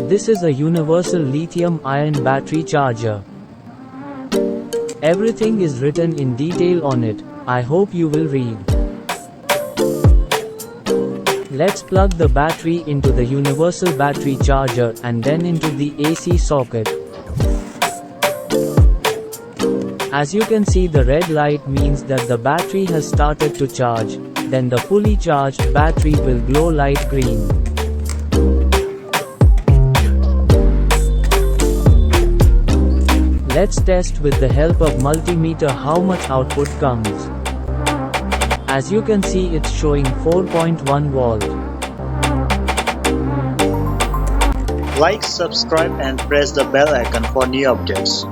This is a universal lithium-ion battery charger. Everything is written in detail on it. I hope you will read. Let's plug the battery into the universal battery charger and then into the AC socket. As you can see, the red light means that the battery has started to charge, then the fully charged battery will glow light green. Let's test with the help of multimeter how much output comes. As you can see, it's showing 4.1 volt. Like, subscribe and press the bell icon for new updates.